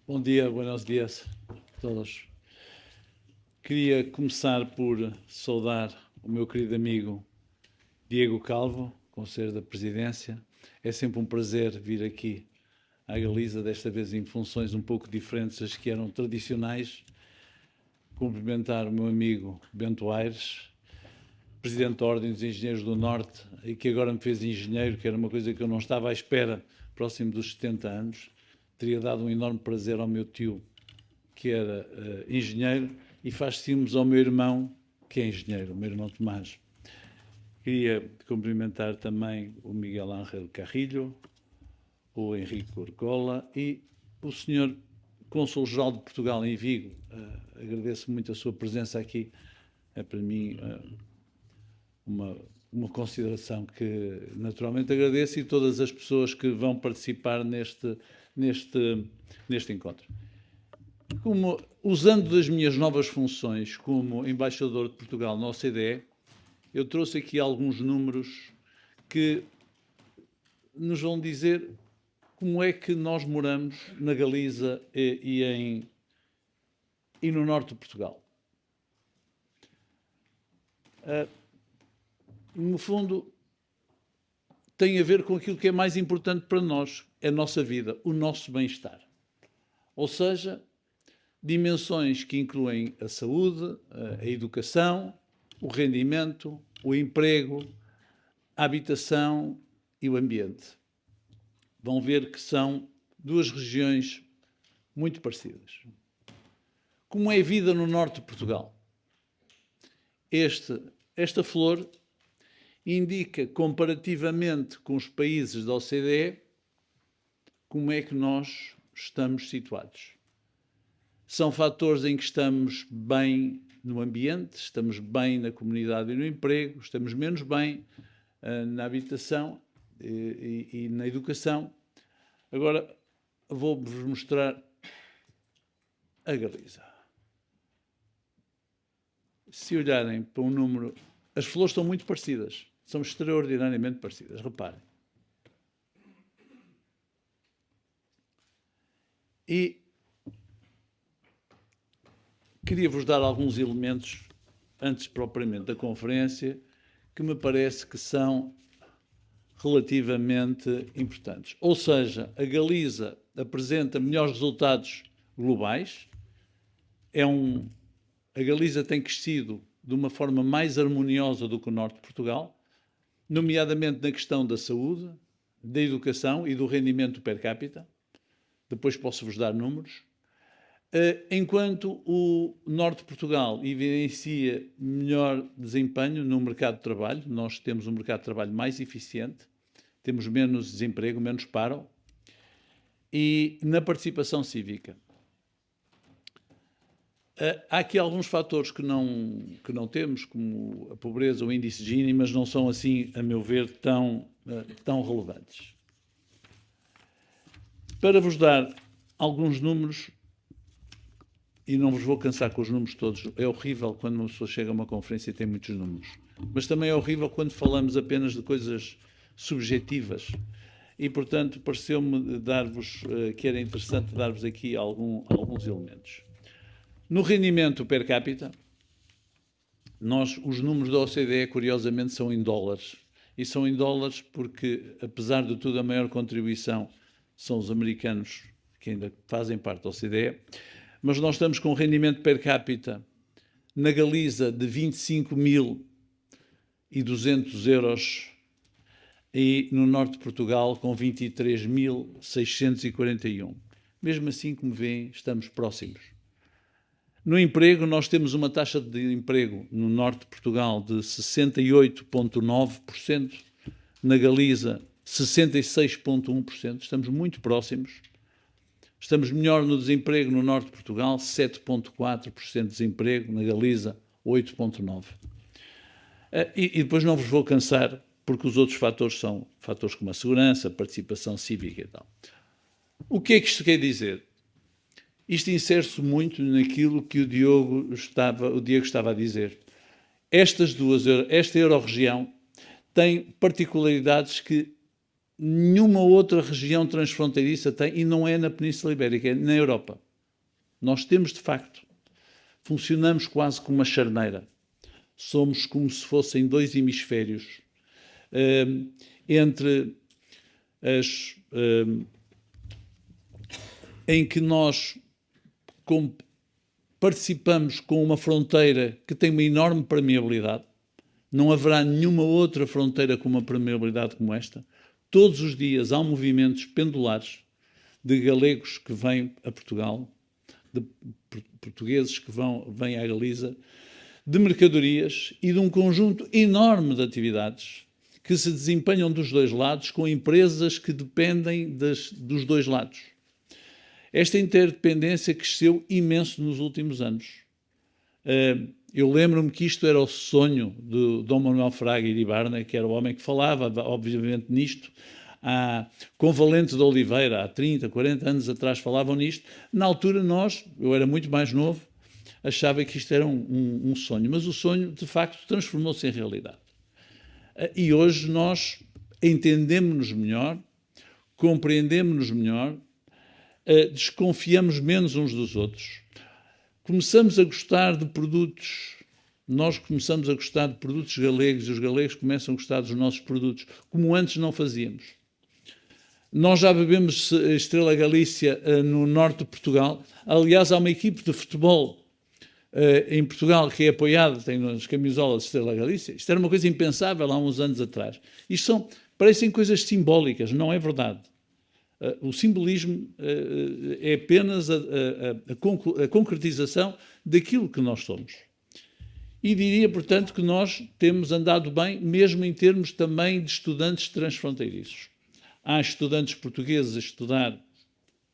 Bom dia, buenos dias a todos. Queria começar por saudar o meu querido amigo Diego Calvo, Conselheiro da Presidência. É sempre um prazer vir aqui à Galiza, desta vez em funções um pouco diferentes das que eram tradicionais. Cumprimentar o meu amigo Bento Aires, Presidente da Ordem dos Engenheiros do Norte, e que agora me fez engenheiro, que era uma coisa que eu não estava à espera, próximo dos 70 anos. Teria dado um enorme prazer ao meu tio, que era engenheiro, e faz cimos ao meu irmão, que é engenheiro, o meu irmão Tomás. Queria cumprimentar também o Miguel Ángel Carrilho, o Henrique Urcola e o senhor Cônsul-Geral de Portugal em Vigo. Agradeço muito a sua presença aqui. É para mim uma consideração que naturalmente agradeço, e todas as pessoas que vão participar neste encontro. Como, usando das minhas novas funções como embaixador de Portugal na OCDE, eu trouxe aqui alguns números que nos vão dizer como é que nós moramos na Galiza e no norte de Portugal. No fundo, tem a ver com aquilo que é mais importante para nós, é a nossa vida, o nosso bem-estar. Ou seja, dimensões que incluem a saúde, a educação, o rendimento, o emprego, a habitação e o ambiente. Vão ver que são duas regiões muito parecidas. Como é a vida no norte de Portugal? Esta flor indica, comparativamente com os países da OCDE, como é que nós estamos situados. São fatores em que estamos bem no ambiente, estamos bem na comunidade e no emprego, estamos menos bem na habitação e na educação. Agora vou-vos mostrar a Galiza. Se olharem para um número, as flores estão muito parecidas, são extraordinariamente parecidas, reparem. E queria-vos dar alguns elementos, antes propriamente da conferência, que me parece que são relativamente importantes. Ou seja, a Galiza apresenta melhores resultados globais, a Galiza tem crescido de uma forma mais harmoniosa do que o norte de Portugal, nomeadamente na questão da saúde, da educação e do rendimento per capita. Depois posso-vos dar números. Enquanto o norte de Portugal evidencia melhor desempenho no mercado de trabalho, nós temos um mercado de trabalho mais eficiente, temos menos desemprego, menos paro, e na participação cívica. Há aqui alguns fatores que não temos, como a pobreza, o índice de Gini, mas não são assim, a meu ver, tão relevantes. Para vos dar alguns números, e não vos vou cansar com os números todos, é horrível quando uma pessoa chega a uma conferência e tem muitos números, mas também é horrível quando falamos apenas de coisas subjetivas, e portanto pareceu-me que era interessante dar-vos aqui alguns elementos. No rendimento per capita, os números da OCDE, curiosamente, são em dólares. E são em dólares porque, apesar de tudo, a maior contribuição são os americanos, que ainda fazem parte da OCDE. Mas nós estamos com um rendimento per capita na Galiza de 25.200 euros e no norte de Portugal com 23.641. Mesmo assim, como veem, estamos próximos. No emprego, nós temos uma taxa de emprego no norte de Portugal de 68,9%, na Galiza 66,1%, estamos muito próximos. Estamos melhor no desemprego no norte de Portugal, 7,4% de desemprego, na Galiza 8,9%. E depois não vos vou cansar, porque os outros fatores são fatores como a segurança, a participação cívica e tal. O que é que isto quer dizer? Isto insere-se muito naquilo que o Diego estava a dizer. Esta euro-região tem particularidades que nenhuma outra região transfronteiriça tem, e não é na Península Ibérica, é na Europa. Nós temos, de facto, funcionamos quase como uma charneira. Somos como se fossem dois hemisférios entre em que nós participamos com uma fronteira que tem uma enorme permeabilidade. Não haverá nenhuma outra fronteira com uma permeabilidade como esta. Todos os dias há movimentos pendulares de galegos que vêm a Portugal, de portugueses que vêm à Galiza, de mercadorias e de um conjunto enorme de atividades que se desempenham dos dois lados, com empresas que dependem dos dois lados. Esta interdependência cresceu imenso nos últimos anos. Eu lembro-me que isto era o sonho de Dom Manuel Fraga Iribarne, que era o homem que falava, obviamente, nisto. Com Valente de Oliveira, há 30, 40 anos atrás, falavam nisto. Na altura, eu era muito mais novo, achava que isto era um sonho. Mas o sonho, de facto, transformou-se em realidade. E hoje nós entendemos-nos melhor, compreendemos-nos melhor, desconfiamos menos uns dos outros. Começamos a gostar de produtos, nós começamos a gostar de produtos galegos e os galegos começam a gostar dos nossos produtos, como antes não fazíamos. Nós já bebemos Estrela Galícia no norte de Portugal. Aliás, há uma equipe de futebol em Portugal que é apoiada, tem as camisolas de Estrela Galícia. Isto era uma coisa impensável há uns anos atrás. Isto parecem coisas simbólicas, não é verdade. O simbolismo é apenas a concretização daquilo que nós somos. E diria, portanto, que nós temos andado bem, mesmo em termos também de estudantes transfronteiriços. Há estudantes portugueses a estudar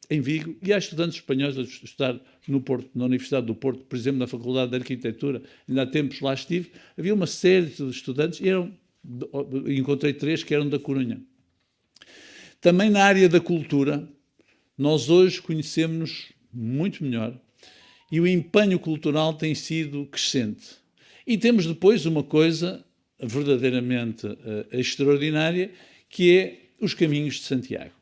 em Vigo e há estudantes espanhóis a estudar no Porto, na Universidade do Porto, por exemplo, na Faculdade de Arquitetura. Ainda há tempos lá estive, havia uma série de estudantes, encontrei 3 que eram da Corunha. Também na área da cultura, nós hoje conhecemos-nos muito melhor e o empenho cultural tem sido crescente. E temos depois uma coisa verdadeiramente extraordinária, que é os caminhos de Santiago.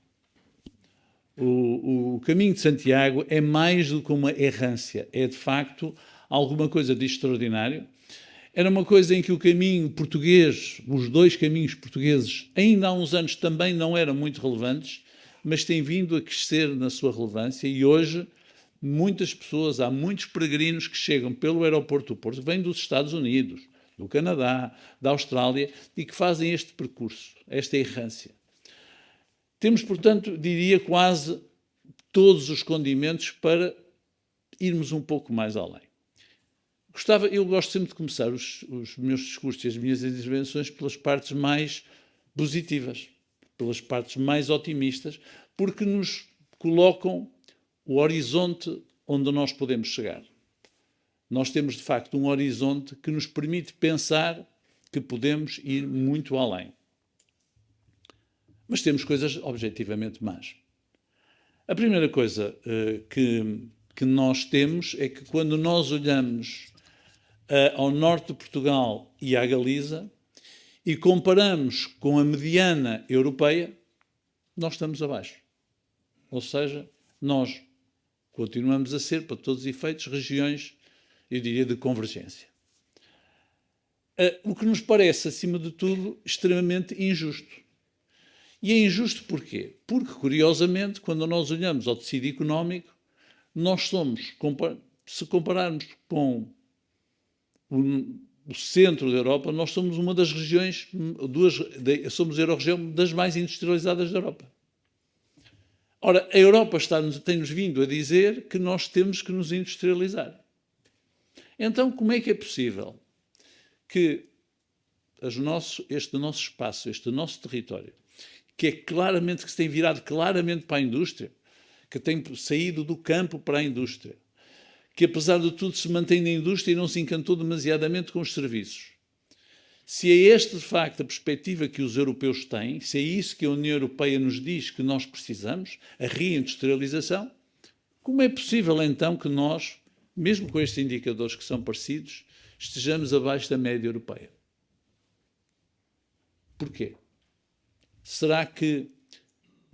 O caminho de Santiago é mais do que uma errância, é de facto alguma coisa de extraordinário. Era uma coisa em que o caminho português, os 2 caminhos portugueses, ainda há uns anos também não eram muito relevantes, mas têm vindo a crescer na sua relevância e hoje muitas pessoas, há muitos peregrinos que chegam pelo aeroporto do Porto, vêm dos Estados Unidos, do Canadá, da Austrália e que fazem este percurso, esta errância. Temos, portanto, diria quase todos os condimentos para irmos um pouco mais além. Eu gosto sempre de começar os meus discursos e as minhas intervenções pelas partes mais positivas, pelas partes mais otimistas, porque nos colocam o horizonte onde nós podemos chegar. Nós temos, de facto, um horizonte que nos permite pensar que podemos ir muito além. Mas temos coisas objetivamente más. A primeira coisa que nós temos é que quando nós olhamos ao norte de Portugal e à Galiza e comparamos com a mediana europeia, nós estamos abaixo. Ou seja, nós continuamos a ser, para todos os efeitos, regiões, eu diria, de convergência. O que nos parece, acima de tudo, extremamente injusto. E é injusto porquê? Porque, curiosamente, quando nós olhamos ao tecido económico, nós somos, se compararmos com o centro da Europa, nós somos uma das regiões, somos a Euro-região das mais industrializadas da Europa. Ora, a Europa tem-nos vindo a dizer que nós temos que nos industrializar. Então, como é que é possível que este nosso espaço, este nosso território, que se tem virado claramente para a indústria, que tem saído do campo para a indústria, que apesar de tudo se mantém na indústria e não se encantou demasiadamente com os serviços. Se é esta, de facto, a perspectiva que os europeus têm, se é isso que a União Europeia nos diz que nós precisamos, a reindustrialização, como é possível então que nós, mesmo com estes indicadores que são parecidos, estejamos abaixo da média europeia? Porquê? Será que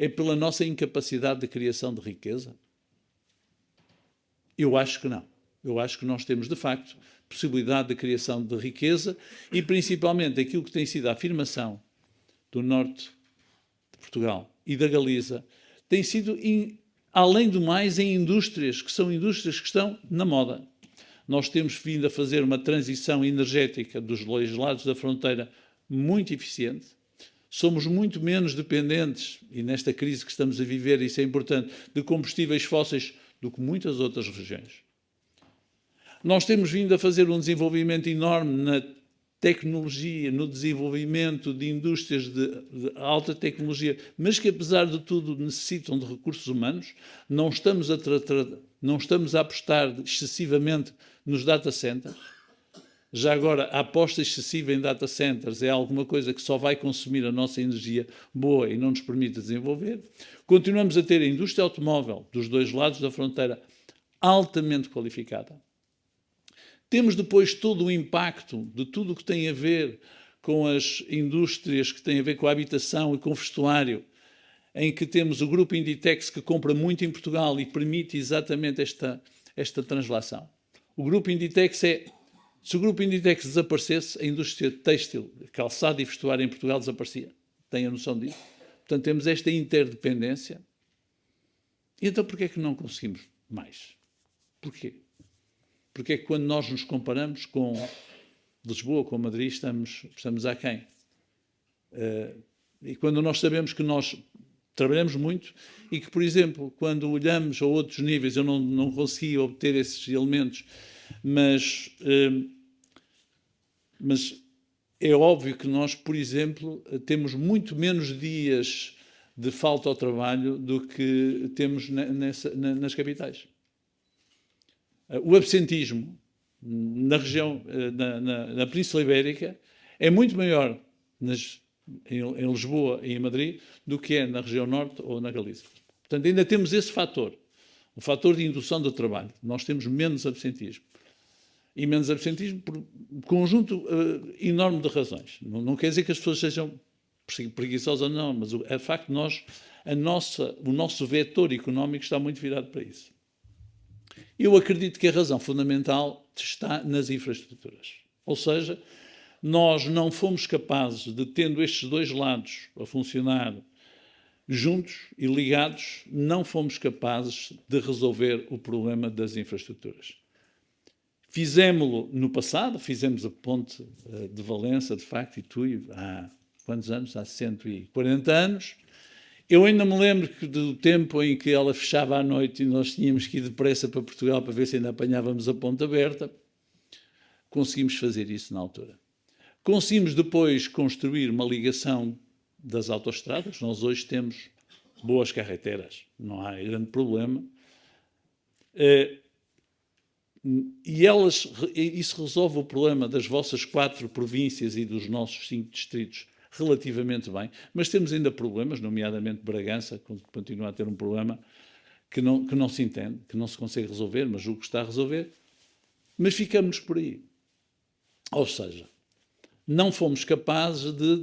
é pela nossa incapacidade de criação de riqueza? Eu acho que não. Eu acho que nós temos, de facto, possibilidade de criação de riqueza e, principalmente, aquilo que tem sido a afirmação do norte de Portugal e da Galiza, tem sido, além do mais, em indústrias, que são indústrias que estão na moda. Nós temos vindo a fazer uma transição energética dos dois lados da fronteira muito eficiente. Somos muito menos dependentes, e nesta crise que estamos a viver, isso é importante, de combustíveis fósseis do que muitas outras regiões. Nós temos vindo a fazer um desenvolvimento enorme na tecnologia, no desenvolvimento de indústrias de alta tecnologia, mas que, apesar de tudo, necessitam de recursos humanos. Não estamos a apostar excessivamente nos data centers. Já agora, a aposta excessiva em data centers é alguma coisa que só vai consumir a nossa energia boa e não nos permite desenvolver. Continuamos a ter a indústria automóvel dos dois lados da fronteira altamente qualificada. Temos depois todo o impacto de tudo o que tem a ver com as indústrias que têm a ver com a habitação e com o vestuário, em que temos o grupo Inditex que compra muito em Portugal e permite exatamente esta translação. O grupo Inditex se o grupo Inditex desaparecesse, a indústria têxtil, calçado e vestuário em Portugal desaparecia. Tem a noção disso? Portanto, temos esta interdependência. E então, porquê é que não conseguimos mais? Porquê? Porque é que quando nós nos comparamos com Lisboa, com Madrid, estamos aquém. E quando nós sabemos que nós trabalhamos muito e que, por exemplo, quando olhamos a outros níveis, eu não consegui obter esses elementos, mas é óbvio que nós, por exemplo, temos muito menos dias de falta ao trabalho do que temos nas capitais. O absentismo na região, na Península Ibérica, é muito maior em Lisboa e em Madrid do que é na região norte ou na Galiza. Portanto, ainda temos esse fator, o fator de indução do trabalho. Nós temos menos absentismo. E menos absentismo por um conjunto enorme de razões. Não quer dizer que as pessoas sejam preguiçosas ou não, mas é facto que o nosso vetor económico está muito virado para isso. Eu acredito que a razão fundamental está nas infraestruturas. Ou seja, nós não fomos capazes de, tendo estes dois lados a funcionar juntos e ligados, não fomos capazes de resolver o problema das infraestruturas. Fizemos-lo no passado, fizemos a ponte de Valença, de facto, e Tui, há quantos anos? Há 140 anos. Eu ainda me lembro do tempo em que ela fechava à noite e nós tínhamos que ir depressa para Portugal para ver se ainda apanhávamos a ponte aberta. Conseguimos fazer isso na altura. Conseguimos depois construir uma ligação das autoestradas. Nós hoje temos boas carreteras, não há grande problema. E isso resolve o problema das vossas 4 províncias e dos nossos 5 distritos relativamente bem, mas temos ainda problemas, nomeadamente Bragança, que continua a ter um problema que não se entende, que não se consegue resolver, mas julgo que está a resolver. Mas ficamos por aí. Ou seja, não fomos capazes de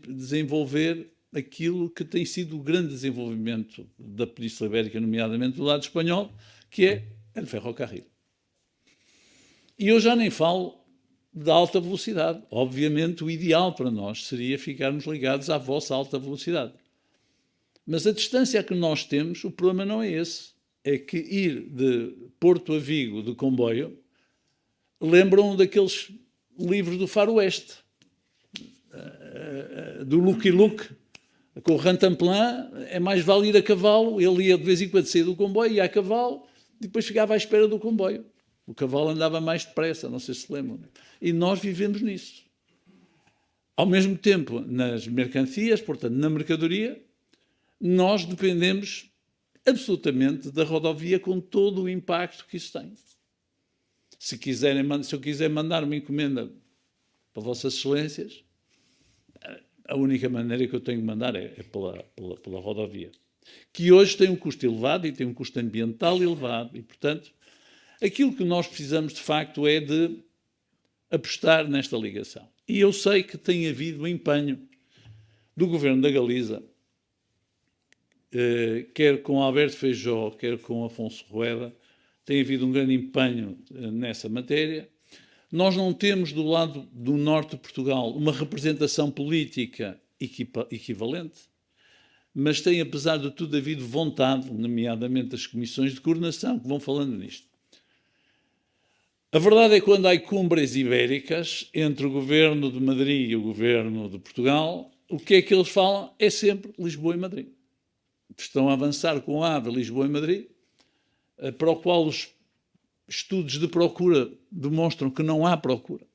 desenvolver aquilo que tem sido o grande desenvolvimento da Península Ibérica, nomeadamente do lado espanhol, que é o ferrocarril. E eu já nem falo da alta velocidade. Obviamente, o ideal para nós seria ficarmos ligados à vossa alta velocidade. Mas a distância que nós temos, o problema não é esse. É que ir de Porto a Vigo de comboio lembram daqueles livros do Faroeste, do Lucky Luke, com o Rantanplan. É mais vale ir a cavalo. Ele ia de vez em quando sair do comboio, ia a cavalo, e depois ficava à espera do comboio. O cavalo andava mais depressa, não sei se lembram. E nós vivemos nisso. Ao mesmo tempo, nas mercanteias, portanto, na mercadoria, nós dependemos absolutamente da rodovia com todo o impacto que isso tem. Se eu quiser mandar uma encomenda para Vossas Excelências, a única maneira que eu tenho de mandar é pela rodovia. Que hoje tem um custo elevado e tem um custo ambiental elevado e, portanto, aquilo que nós precisamos, de facto, é de apostar nesta ligação. E eu sei que tem havido um empenho do Governo da Galiza quer com Alberto Feijó, quer com Afonso Rueda, tem havido um grande empenho nessa matéria. Nós não temos do lado do norte de Portugal uma representação política equivalente, mas tem, apesar de tudo, havido vontade, nomeadamente das comissões de coordenação, que vão falando nisto. A verdade é que quando há cumbres ibéricas entre o governo de Madrid e o governo de Portugal, o que é que eles falam? É sempre Lisboa e Madrid. Estão a avançar com a AVE Lisboa e Madrid, para o qual os estudos de procura demonstram que não há procura.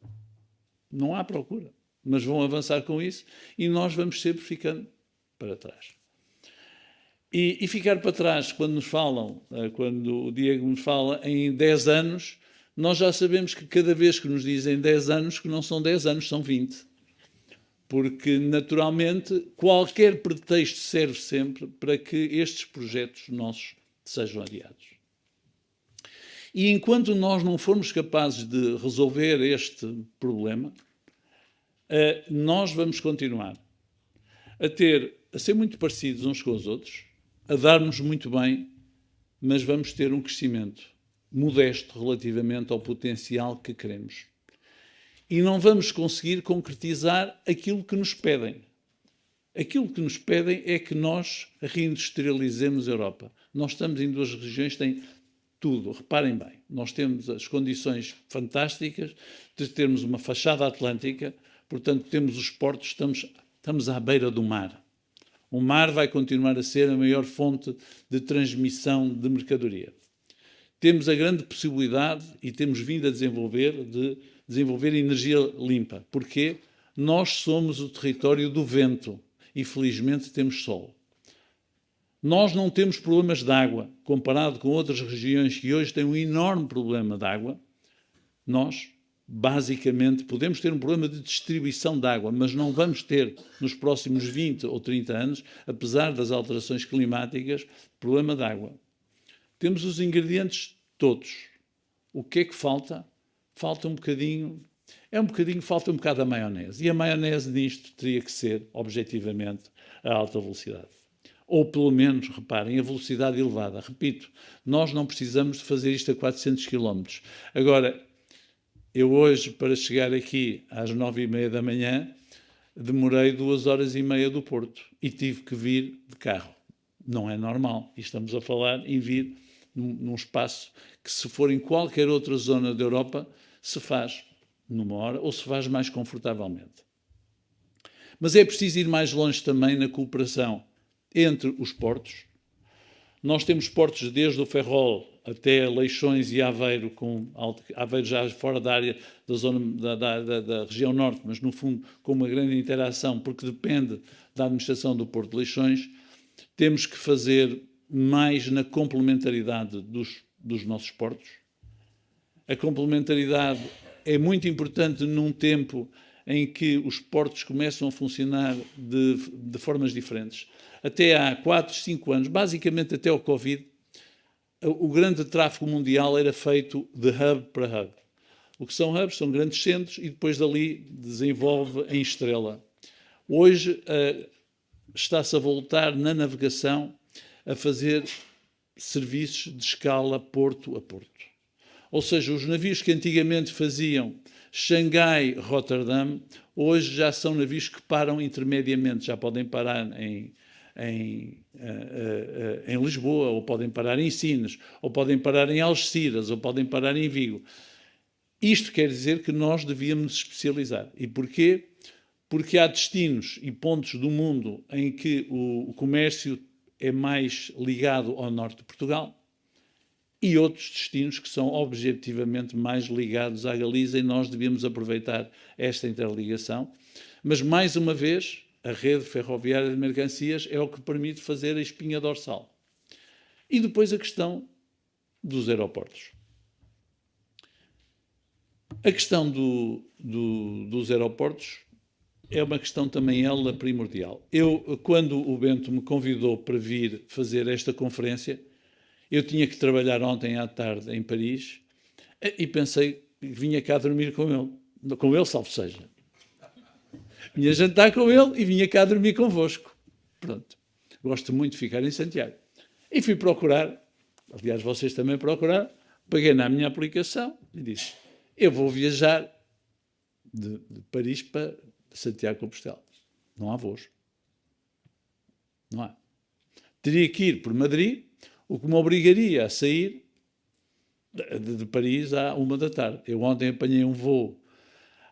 Não há procura. Mas vão avançar com isso e nós vamos sempre ficando para trás. E ficar para trás, quando nos falam, quando o Diego nos fala em 10 anos, nós já sabemos que cada vez que nos dizem 10 anos, que não são 10 anos, são 20. Porque, naturalmente, qualquer pretexto serve sempre para que estes projetos nossos sejam adiados. E enquanto nós não formos capazes de resolver este problema, nós vamos continuar a ser muito parecidos uns com os outros, a dar-nos muito bem, mas vamos ter um crescimento modesto relativamente ao potencial que queremos. E não vamos conseguir concretizar aquilo que nos pedem. Aquilo que nos pedem é que nós reindustrializemos a Europa. Nós estamos em duas regiões que têm tudo. Reparem bem, nós temos as condições fantásticas de termos uma fachada atlântica, portanto temos os portos, estamos à beira do mar. O mar vai continuar a ser a maior fonte de transmissão de mercadoria. Temos a grande possibilidade, e temos vindo a desenvolver energia limpa. Porquê? Nós somos o território do vento e, felizmente, temos sol. Nós não temos problemas de água, comparado com outras regiões que hoje têm um enorme problema de água. Nós, basicamente, podemos ter um problema de distribuição de água, mas não vamos ter, nos próximos 20 ou 30 anos, apesar das alterações climáticas, problema de água. Temos os ingredientes todos. O que é que falta? Falta um bocadinho, falta um bocado a maionese. E a maionese nisto teria que ser, objetivamente, a alta velocidade. Ou, pelo menos, reparem, a velocidade elevada. Repito, nós não precisamos de fazer isto a 400 km. Agora, eu hoje, para chegar aqui às 9h30 da manhã, demorei 2h30 do Porto e tive que vir de carro. Não é normal. E estamos a falar em vir num espaço que, se for em qualquer outra zona da Europa, se faz numa hora ou se faz mais confortavelmente. Mas é preciso ir mais longe também na cooperação entre os portos. Nós temos portos desde o Ferrol até Leixões e Aveiro, Aveiro já fora da área da zona da região norte, mas no fundo com uma grande interação, porque depende da administração do Porto de Leixões. Temos que fazer mais na complementaridade dos nossos portos. A complementaridade é muito importante num tempo em que os portos começam a funcionar de formas diferentes. Até há 4, 5 anos, basicamente até ao Covid, o grande tráfego mundial era feito de hub para hub. O que são hubs? São grandes centros e depois dali desenvolve em estrela. Hoje está-se a voltar na navegação a fazer serviços de escala porto a porto. Ou seja, os navios que antigamente faziam Xangai-Rotterdam, hoje já são navios que param intermediamente, já podem parar em Lisboa, ou podem parar em Sines, ou podem parar em Algeciras, ou podem parar em Vigo. Isto quer dizer que nós devíamos nos especializar. E porquê? Porque há destinos e pontos do mundo em que o comércio é mais ligado ao norte de Portugal e outros destinos que são objetivamente mais ligados à Galiza, e nós devíamos aproveitar esta interligação. Mas, mais uma vez, a rede ferroviária de mercancias é o que permite fazer a espinha dorsal. E depois a questão dos aeroportos. A questão dos aeroportos é uma questão também ela primordial. Quando o Bento me convidou para vir fazer esta conferência, eu tinha que trabalhar ontem à tarde em Paris e pensei que vinha cá dormir com ele, salvo seja. Vinha jantar com ele e vinha cá dormir convosco. Pronto. gosto muito de ficar em Santiago. E fui procurar, aliás, vocês também procuraram, peguei na minha aplicação e disse, eu vou viajar de Paris para Santiago de Compostela. Não há voos. Não há. Teria que ir por Madrid, o que me obrigaria a sair de Paris à 1 da tarde. Eu ontem apanhei um voo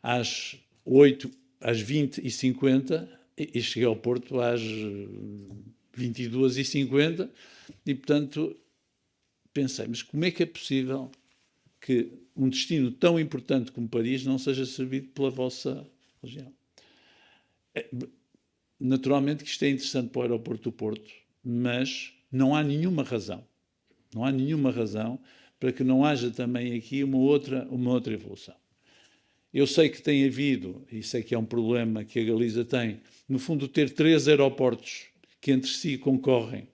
às 20h50 e cheguei ao Porto às 22h50 e, portanto, pensei, mas como é que é possível que um destino tão importante como Paris não seja servido pela vossa região? Naturalmente que isto é interessante para o aeroporto do Porto, mas não há nenhuma razão para que não haja também aqui uma outra evolução. Eu sei que tem havido, e sei que é um problema que a Galiza tem, no fundo, ter 3 aeroportos que entre si concorrem,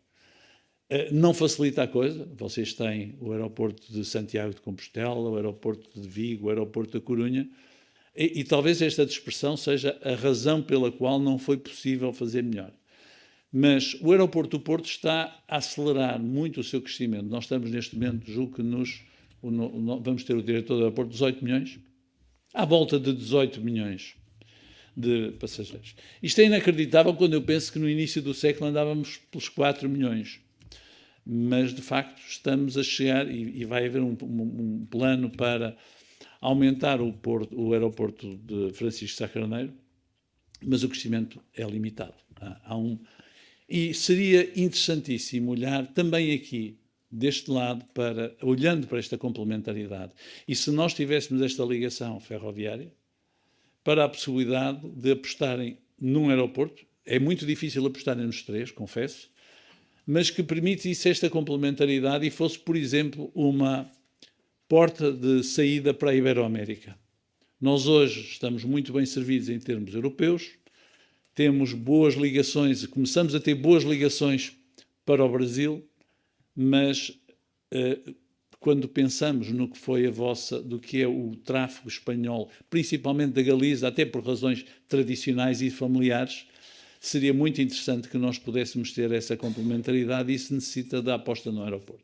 não facilita a coisa. Vocês têm o aeroporto de Santiago de Compostela, o aeroporto de Vigo, o aeroporto da Corunha, e talvez esta dispersão seja a razão pela qual não foi possível fazer melhor. Mas o aeroporto do Porto está a acelerar muito o seu crescimento. Nós estamos neste momento, julgo que vamos ter o diretor do aeroporto 18 milhões, à volta de 18 milhões de passageiros. Isto é inacreditável quando eu penso que no início do século andávamos pelos 4 milhões. Mas, de facto, estamos a chegar e vai haver um plano para aumentar o aeroporto de Francisco Sá Carneiro, mas o crescimento é limitado. E seria interessantíssimo olhar também aqui, deste lado, olhando para esta complementaridade. E se nós tivéssemos esta ligação ferroviária, para a possibilidade de apostarem num aeroporto, é muito difícil apostarem nos 3, confesso, mas que permitisse esta complementaridade e fosse, por exemplo, uma porta de saída para a Iberoamérica. Nós hoje estamos muito bem servidos em termos europeus, temos boas ligações, começamos a ter boas ligações para o Brasil, mas quando pensamos no que foi do que é o tráfego espanhol, principalmente da Galiza, até por razões tradicionais e familiares, seria muito interessante que nós pudéssemos ter essa complementaridade e isso necessita da aposta no aeroporto.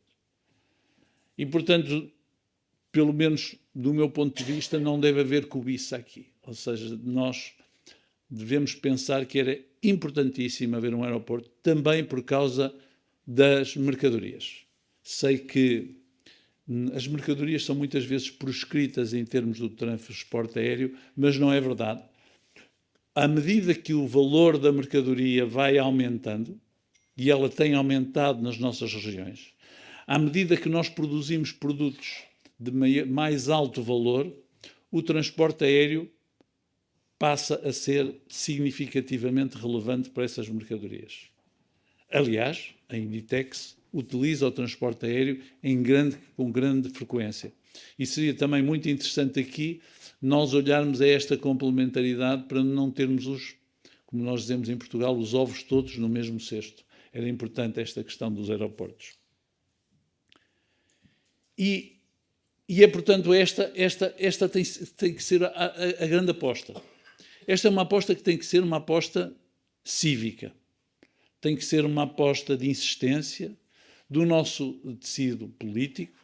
E, portanto, pelo menos do meu ponto de vista, não deve haver cobiça aqui. Ou seja, nós devemos pensar que era importantíssimo haver um aeroporto também por causa das mercadorias. Sei que as mercadorias são muitas vezes proscritas em termos do transporte aéreo, mas não é verdade. À medida que o valor da mercadoria vai aumentando, e ela tem aumentado nas nossas regiões, à medida que nós produzimos produtos de mais alto valor, o transporte aéreo passa a ser significativamente relevante para essas mercadorias. Aliás, a Inditex utiliza o transporte aéreo com grande frequência. E seria também muito interessante aqui nós olharmos a esta complementaridade para não termos como nós dizemos em Portugal, os ovos todos no mesmo cesto. Era importante esta questão dos aeroportos. E é, portanto, esta tem que ser a grande aposta. Esta é uma aposta que tem que ser uma aposta cívica. Tem que ser uma aposta de insistência do nosso tecido político,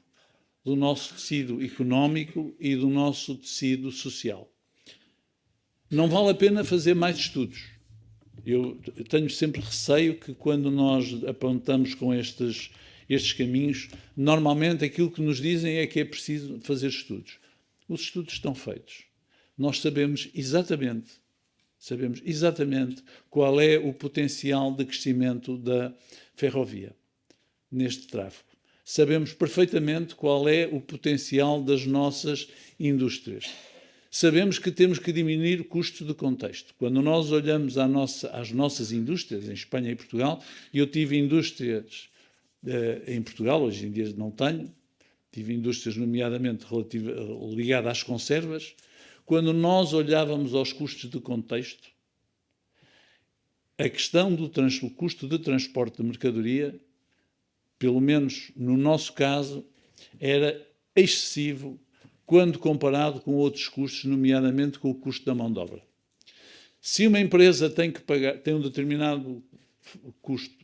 do nosso tecido económico e do nosso tecido social. Não vale a pena fazer mais estudos. Eu tenho sempre receio que quando nós apontamos com estes caminhos, normalmente aquilo que nos dizem é que é preciso fazer estudos. Os estudos estão feitos. Nós sabemos exatamente qual é o potencial de crescimento da ferrovia neste tráfego. Sabemos perfeitamente qual é o potencial das nossas indústrias. Sabemos que temos que diminuir o custo de contexto. Quando nós olhamos às nossas indústrias, em Espanha e Portugal, e eu tive indústrias em Portugal, hoje em dia não tenho, tive indústrias nomeadamente ligadas às conservas. Quando nós olhávamos aos custos de contexto, a questão do custo de transporte de mercadoria, pelo menos no nosso caso, era excessivo quando comparado com outros custos, nomeadamente com o custo da mão de obra. Se uma empresa tem um determinado custo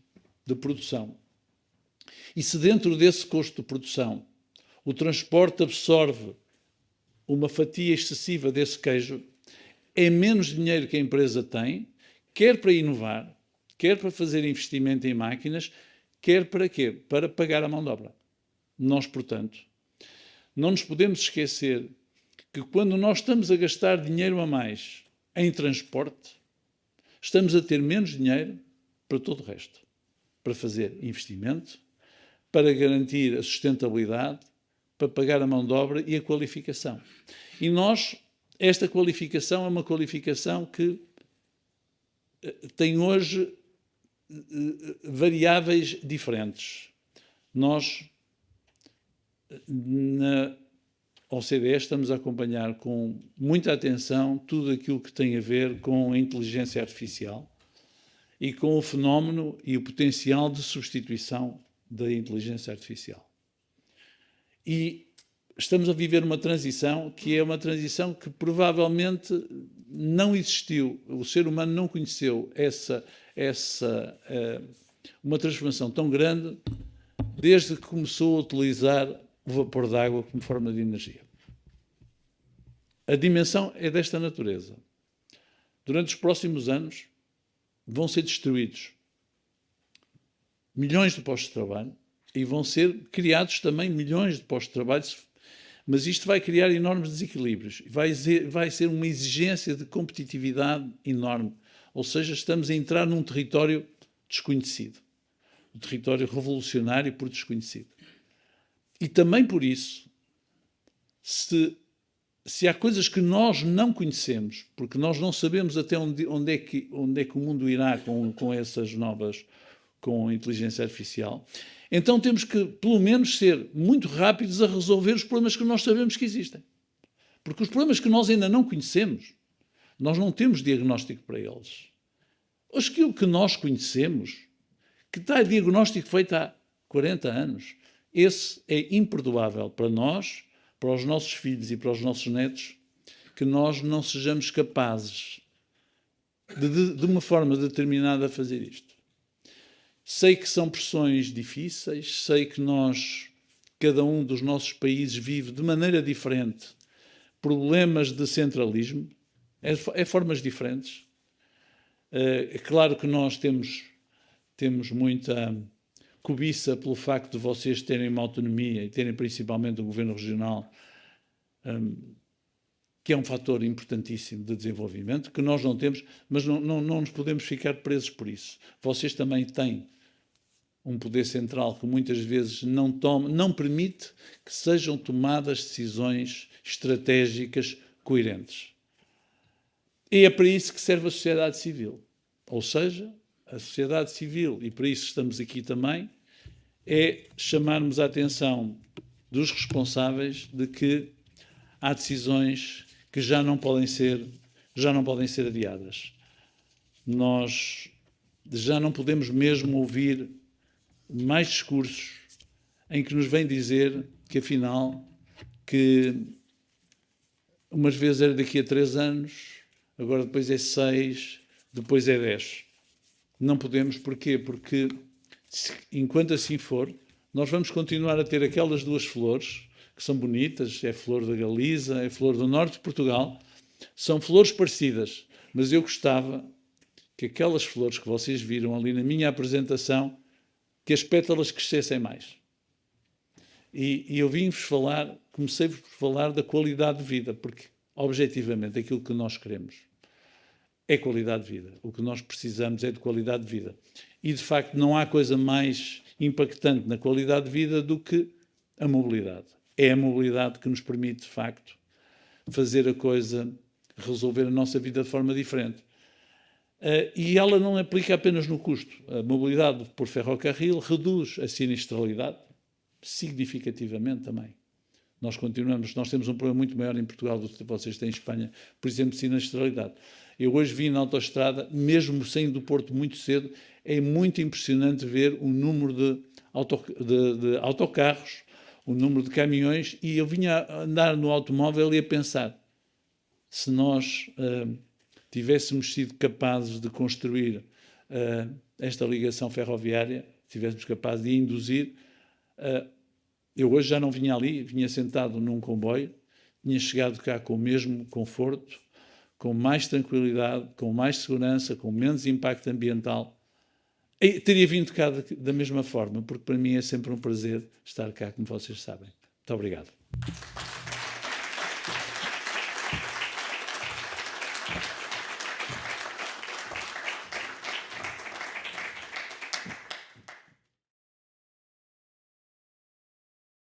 de produção. E se dentro desse custo de produção o transporte absorve uma fatia excessiva desse queijo, é menos dinheiro que a empresa tem, quer para inovar, quer para fazer investimento em máquinas, quer para quê? Para pagar a mão de obra. Nós, portanto, não nos podemos esquecer que quando nós estamos a gastar dinheiro a mais em transporte, estamos a ter menos dinheiro para todo o resto. Para fazer investimento, para garantir a sustentabilidade, para pagar a mão de obra e a qualificação. E nós, esta qualificação é uma qualificação que tem hoje variáveis diferentes. Nós, na OCDE, estamos a acompanhar com muita atenção tudo aquilo que tem a ver com a inteligência artificial e com o fenómeno e o potencial de substituição da inteligência artificial. E estamos a viver uma transição que é uma transição que provavelmente não existiu. O ser humano não conheceu uma transformação tão grande desde que começou a utilizar o vapor d'água como forma de energia. A dimensão é desta natureza. Durante os próximos anos vão ser destruídos milhões de postos de trabalho e vão ser criados também milhões de postos de trabalho, mas isto vai criar enormes desequilíbrios. Vai ser uma exigência de competitividade enorme. Ou seja, estamos a entrar num território desconhecido. Um território revolucionário por desconhecido. E também por isso, se há coisas que nós não conhecemos, porque nós não sabemos até onde é que o mundo irá com essas novas, com a inteligência artificial, então temos que, pelo menos, ser muito rápidos a resolver os problemas que nós sabemos que existem. Porque os problemas que nós ainda não conhecemos, nós não temos diagnóstico para eles. Aquilo que nós conhecemos, que está diagnóstico feito há 40 anos, esse é imperdoável para nós, para os nossos filhos e para os nossos netos, que nós não sejamos capazes de uma forma determinada a fazer isto. Sei que são pressões difíceis, sei que cada um dos nossos países vive de maneira diferente problemas de centralismo, formas diferentes. É claro que nós temos muita cobiça pelo facto de vocês terem uma autonomia e terem principalmente o governo regional, que é um fator importantíssimo de desenvolvimento, que nós não temos, mas não nos podemos ficar presos por isso. Vocês também têm um poder central que muitas vezes não permite que sejam tomadas decisões estratégicas coerentes. E é para isso que serve a sociedade civil. Ou seja, a sociedade civil, e para isso estamos aqui também, é chamarmos a atenção dos responsáveis de que há decisões que já não podem ser adiadas. Nós já não podemos mesmo ouvir mais discursos em que nos vêm dizer que, afinal, que umas vezes era daqui a 3 anos, agora depois é 6, depois é 10. Não podemos, porquê? Porque, enquanto assim for, nós vamos continuar a ter aquelas 2 flores, que são bonitas, é a flor da Galiza, é a flor do norte de Portugal, são flores parecidas, mas eu gostava que aquelas flores que vocês viram ali na minha apresentação, que as pétalas crescessem mais. E eu comecei-vos por falar da qualidade de vida, porque, objetivamente, aquilo que nós queremos é qualidade de vida. O que nós precisamos é de qualidade de vida. E, de facto, não há coisa mais impactante na qualidade de vida do que a mobilidade. É a mobilidade que nos permite, de facto, fazer a coisa, resolver a nossa vida de forma diferente. E ela não aplica apenas no custo. A mobilidade por ferrocarril reduz a sinistralidade significativamente também. Nós temos um problema muito maior em Portugal do que vocês têm em Espanha, por exemplo, de sinistralidade. Eu hoje vim na autoestrada, mesmo saindo do Porto muito cedo, é muito impressionante ver o número de autocarros, o número de caminhões, e eu vinha a andar no automóvel e a pensar, se nós tivéssemos sido capazes de construir esta ligação ferroviária, tivéssemos capazes de induzir. Eu hoje já não vinha ali, vinha sentado num comboio, tinha chegado cá com o mesmo conforto, com mais tranquilidade, com mais segurança, com menos impacto ambiental. E teria vindo cá da mesma forma, porque para mim é sempre um prazer estar cá, como vocês sabem. Muito obrigado.